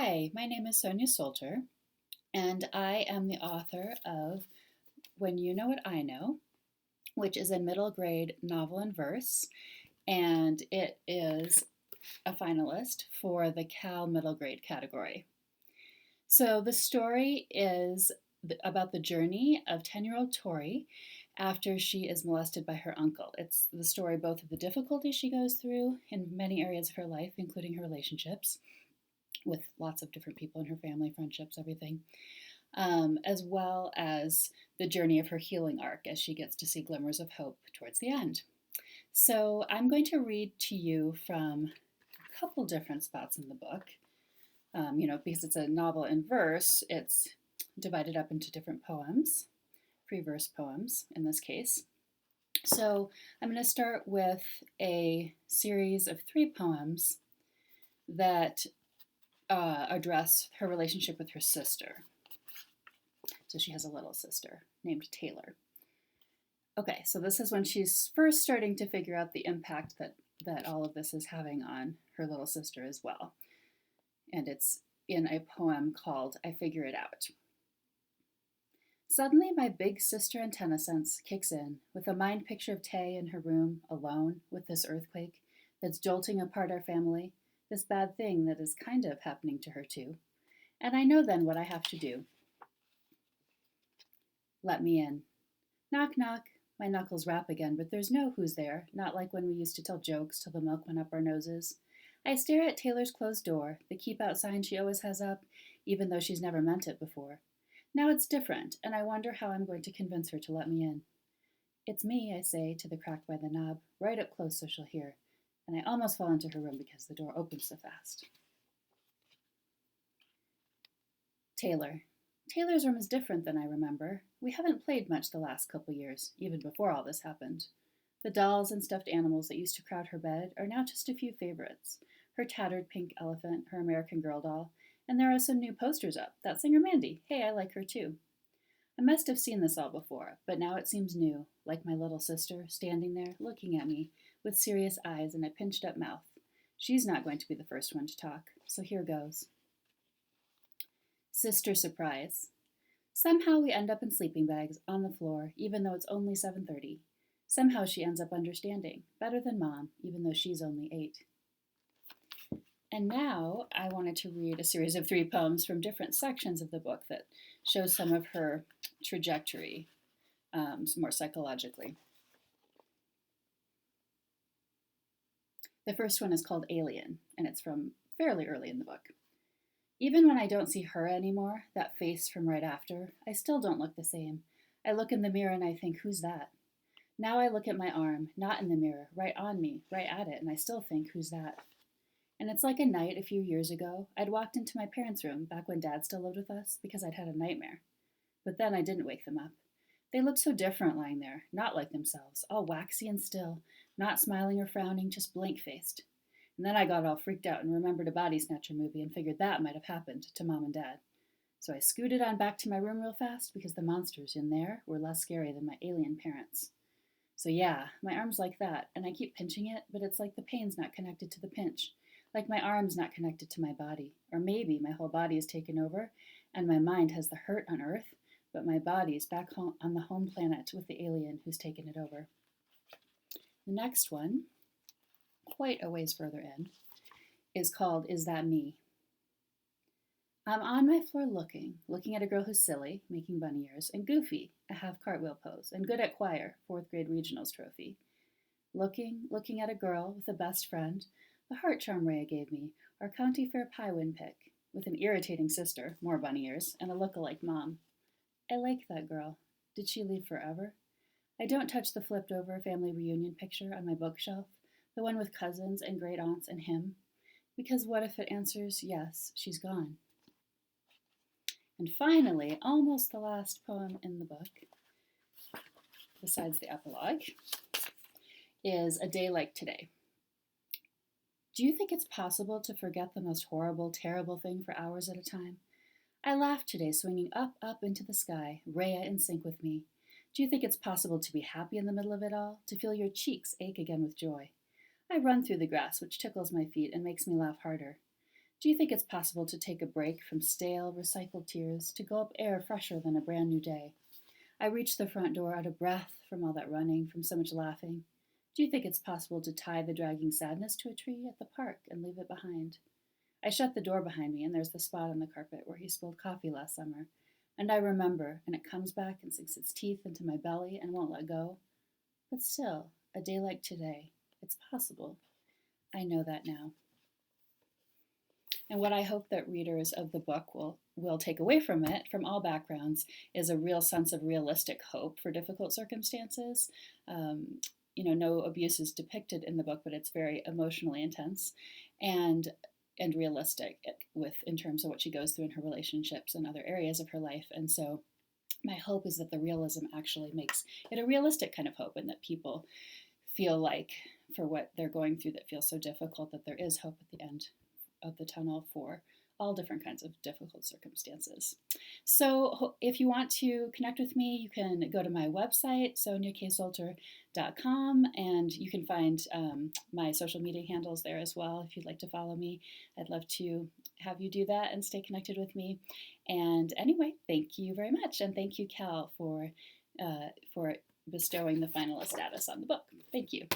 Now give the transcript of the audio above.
Hi, my name is Sonja Solter, and I am the author of When You Know What I Know, which is a middle grade novel in verse, and it is a finalist for the Cal middle grade category. So the story is about the journey of 10-year-old Tori after she is molested by her uncle. It's the story both of the difficulties she goes through in many areas of her life, including her relationships with lots of different people in her family, friendships, everything, as well as the journey of her healing arc as she gets to see glimmers of hope towards the end. So I'm going to read to you from a couple different spots in the book. Because it's a novel in verse, it's divided up into different poems, free verse poems in this case. So I'm going to start with a series of 3 poems that address her relationship with her sister. So she has a little sister named Taylor. Okay, so this is when she's first starting to figure out the impact that all of this is having on her little sister as well. And it's in a poem called I Figure It Out. Suddenly, my big sister antenna sense kicks in with a mind picture of Tay in her room, alone with this earthquake that's jolting apart our family, this bad thing that is kind of happening to her too. And I know then what I have to do. Let me in. Knock, knock. My knuckles rap again, but there's no who's there, not like when we used to tell jokes till the milk went up our noses. I stare at Taylor's closed door, the keep out sign she always has up, even though she's never meant it before. Now it's different, and I wonder how I'm going to convince her to let me in. It's me, I say to the crack by the knob, right up close so she'll hear, and I almost fall into her room because the door opens so fast. Taylor. Taylor's room is different than I remember. We haven't played much the last couple years, even before all this happened. The dolls and stuffed animals that used to crowd her bed are now just a few favorites. Her tattered pink elephant, her American Girl doll, and there are some new posters up. That singer Mandy. Hey, I like her too. I must have seen this all before, but now it seems new, like my little sister, standing there, looking at me, with serious eyes and a pinched up mouth. She's not going to be the first one to talk, so here goes. Sister surprise. Somehow we end up in sleeping bags on the floor, even though it's only 7:30. Somehow she ends up understanding, better than Mom, even though she's only 8. And now I wanted to read a series of 3 poems from different sections of the book that show some of her trajectory, more psychologically. The first one is called Alien, and it's from fairly early in the book. Even when I don't see her anymore, that face from right after, I still don't look the same. I look in the mirror and I think, who's that? Now I look at my arm, not in the mirror, right on me, right at it, and I still think, who's that? And it's like a night a few years ago. I'd walked into my parents' room back when Dad still lived with us because I'd had a nightmare. But then I didn't wake them up. They looked so different lying there, not like themselves, all waxy and still, not smiling or frowning, just blank-faced. And then I got all freaked out and remembered a Body Snatcher movie and figured that might have happened to Mom and Dad. So I scooted on back to my room real fast because the monsters in there were less scary than my alien parents. So yeah, my arm's like that, and I keep pinching it, but it's like the pain's not connected to the pinch. Like my arm's not connected to my body. Or maybe my whole body is taken over, and my mind has the hurt on Earth, but my body's back home on the home planet with the alien who's taken it over. The next one, quite a ways further in, is called Is That Me? I'm on my floor looking at a girl who's silly, making bunny ears, and goofy, a half cartwheel pose, and good at choir, 4th grade regionals trophy. Looking at a girl with a best friend, the heart charm Rhea gave me, our county fair pie win pick, with an irritating sister, more bunny ears, and a look-alike mom. I like that girl. Did she leave forever? I don't touch the flipped over family reunion picture on my bookshelf, the one with cousins and great aunts and him, because what if it answers yes, she's gone? And finally, almost the last poem in the book, besides the epilogue, is A Day Like Today. Do you think it's possible to forget the most horrible, terrible thing for hours at a time? I laughed today, swinging up into the sky, Rhea in sync with me. Do you think it's possible to be happy in the middle of it all, to feel your cheeks ache again with joy? I run through the grass, which tickles my feet and makes me laugh harder. Do you think it's possible to take a break from stale, recycled tears to go up air fresher than a brand new day? I reached the front door out of breath from all that running, from so much laughing. Do you think it's possible to tie the dragging sadness to a tree at the park and leave it behind? I shut the door behind me, and there's the spot on the carpet where he spilled coffee last summer. And I remember, and it comes back and sinks its teeth into my belly and won't let go. But still, a day like today, it's possible. I know that now. And what I hope that readers of the book will take away from it, from all backgrounds, is a real sense of realistic hope for difficult circumstances. No abuse is depicted in the book, but it's very emotionally intense and realistic in terms of what she goes through in her relationships and other areas of her life. And so my hope is that the realism actually makes it a realistic kind of hope, and that people feel like, for what they're going through that feels so difficult, that there is hope at the end of the tunnel for all different kinds of difficult circumstances. So if you want to connect with me, you can go to my website, sonjaksolter.com, and you can find my social media handles there as well if you'd like to follow me. I'd love to have you do that and stay connected with me. And anyway, thank you very much, and thank you, Cal, for bestowing the finalist status on the book. Thank you.